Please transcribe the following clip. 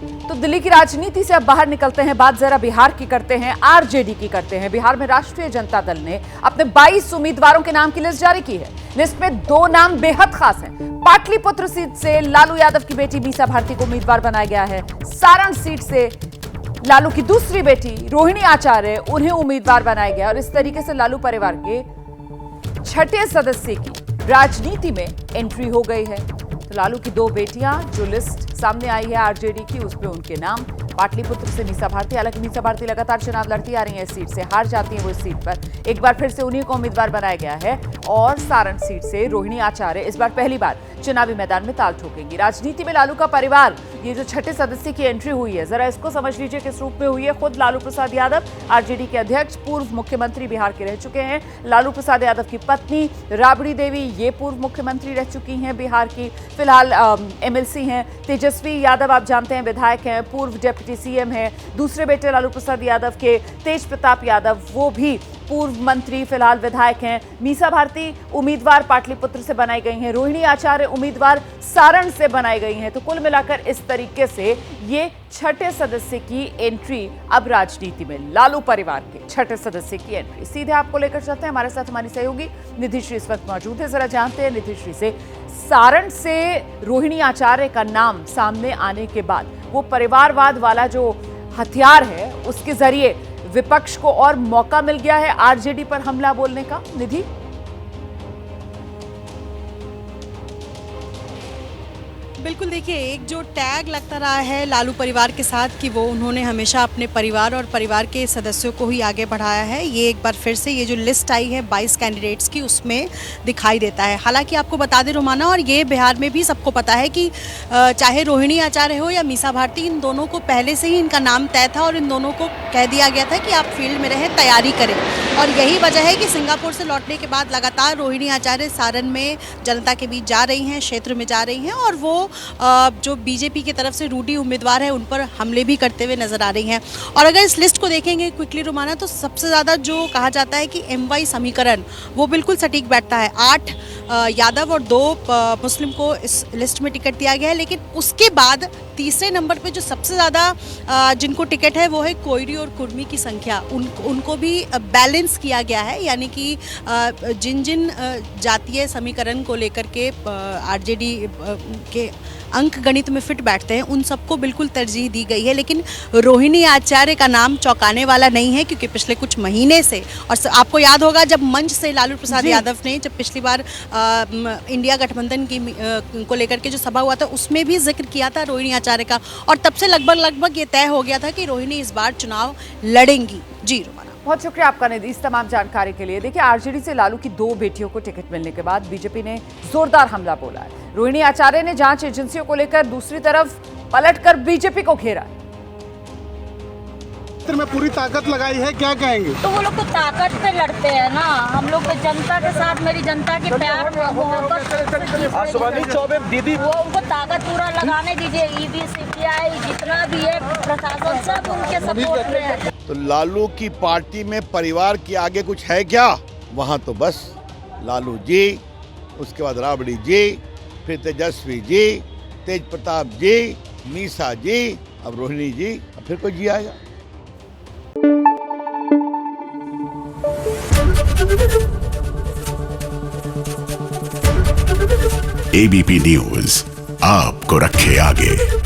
तो दिल्ली की राजनीति से अब बाहर निकलते हैं, बात जरा बिहार की करते हैं, आरजेडी की करते हैं। बिहार में राष्ट्रीय जनता दल ने अपने 22 उम्मीदवारों के नाम की लिस्ट जारी की है। लिस्ट में 2 नाम बेहद खास हैं। पाटलिपुत्र सीट से लालू यादव की बेटी मीसा भारती को उम्मीदवार बनाया गया है। सारण सीट से लालू की दूसरी बेटी रोहिणी आचार्य, उन्हें उम्मीदवार बनाया गया। और इस तरीके से लालू परिवार के 6ठे सदस्य की राजनीति में एंट्री हो गई है। तो लालू की 2 बेटियां, जो लिस्ट सामने आई है आरजेडी की, उसमें उनके नाम। पाटलिपुत्र से मीसा भारती, हालांकि मीसा भारती लगातार चुनाव लड़ती आ रही है, इस सीट से हार जाती है वो इस सीट पर। एक बार फिर से उन्हीं को उम्मीदवार बनाया गया है। और सारण सीट से रोहिणी आचार्य इस बार पहली बार चुनावी मैदान में ताल ठोकेंगी। राजनीति में लालू का परिवार, ये जो 6ठे सदस्य की एंट्री हुई है, जरा इसको समझ लीजिए किस रूप में हुई है। खुद लालू प्रसाद यादव आरजेडी के अध्यक्ष, पूर्व मुख्यमंत्री बिहार के रह चुके हैं। लालू प्रसाद यादव की पत्नी राबड़ी देवी, ये पूर्व मुख्यमंत्री रह चुकी हैं बिहार की, फिलहाल एमएलसी हैं। तेजस्वी यादव आप जानते हैं विधायक हैं, पूर्व डिप्टी सीएम हैं। दूसरे बेटे लालू प्रसाद यादव के तेज प्रताप यादव, वो भी पूर्व मंत्री, फिलहाल विधायक हैं। मीसा भारती उम्मीदवार पाटलिपुत्र से बनाई गई हैं। रोहिणी आचार्य उम्मीदवार सारण से बनाई गई हैं। तो कुल मिलाकर इस तरीके से ये 6ठे सदस्य की एंट्री अब राजनीति में, लालू परिवार के 6ठे सदस्य की एंट्री। सीधे आपको लेकर चलते हैं, हमारे साथ हमारी सहयोगी निधि श्री इस वक्त मौजूद है। जरा जानते हैं निधि श्री से, सारण से रोहिणी आचार्य का नाम सामने आने के बाद वो परिवारवाद वाला जो हथियार है, उसके जरिए विपक्ष को और मौका मिल गया है आरजेडी पर हमला बोलने का। निधि, बिल्कुल, देखिए, एक जो टैग लगता रहा है लालू परिवार के साथ कि वो उन्होंने हमेशा अपने परिवार और परिवार के सदस्यों को ही आगे बढ़ाया है, ये एक बार फिर से ये जो लिस्ट आई है 22 कैंडिडेट्स की, उसमें दिखाई देता है। हालांकि आपको बता दें रोमाना, और ये बिहार में भी सबको पता है कि चाहे रोहिणी आचार्य हो या मीसा भारती, इन दोनों को पहले से ही इनका नाम तय था और इन दोनों को कह दिया गया था कि आप फील्ड में रहें, तैयारी करें। और यही वजह है कि सिंगापुर से लौटने के बाद लगातार रोहिणी आचार्य सारण में जनता के बीच जा रही हैं, क्षेत्र में जा रही हैं, और वो जो बीजेपी की तरफ से रूडी उम्मीदवार है उन पर हमले भी करते हुए नजर आ रही हैं। और अगर इस लिस्ट को देखेंगे क्विकली रोमाना, तो सबसे ज़्यादा जो कहा जाता है कि MY समीकरण, वो बिल्कुल सटीक बैठता है। 8 यादव और 2 मुस्लिम को इस लिस्ट में टिकट दिया गया है। लेकिन उसके बाद तीसरे नंबर पे जो सबसे ज़्यादा जिनको टिकट है वो है कोयरी और कुर्मी की संख्या, उनको भी बैलेंस किया गया है। यानी कि जिन जिन जातीय समीकरण को लेकर के आरजेडी के अंक गणित में फिट बैठते हैं, उन सबको बिल्कुल तरजीह दी गई है। लेकिन रोहिणी आचार्य का नाम चौंकाने वाला नहीं है, क्योंकि पिछले कुछ महीने से, और आपको याद होगा जब मंच से लालू प्रसाद यादव ने जब पिछली बार इंडिया गठबंधन की को लेकर के जो सभा हुआ था, उसमें भी जिक्र किया था रोहिणी आचार्य का, और तब से लगभग ये तय हो गया था कि रोहिणी इस बार चुनाव लड़ेंगी। जी रोमाना, बहुत शुक्रिया आपका निधि इस तमाम जानकारी के लिए। देखिए, आरजेडी से लालू की 2 बेटियों को टिकट मिलने के बाद बीजेपी ने जोरदार हमला बोला है। रोहिणी आचार्य ने जांच एजेंसियों को लेकर दूसरी तरफ पलटकर बीजेपी को घेरा है। में पूरी ताकत लगाई है, क्या कहेंगे? तो वो लोग तो ताकत पे लड़ते हैं ना, हम लोग तो जनता के साथ, मेरी जनता के प्यार दीदी, वो उनको ताकत पूरा लगाने दीजिए। ईडी सीबीआई जितना भी है प्रशासन, सब उनके सपोर्ट में है। तो लालू की पार्टी में परिवार के आगे कुछ है क्या? वहाँ तो बस लालू जी, उसके बाद राबड़ी जी, फिर तेजस्वी जी, तेज प्रताप जी, मीसा जी, अब रोहिणी जी, अब फिर कोई जी आएगा। ABP न्यूज़ आपको रखे आगे।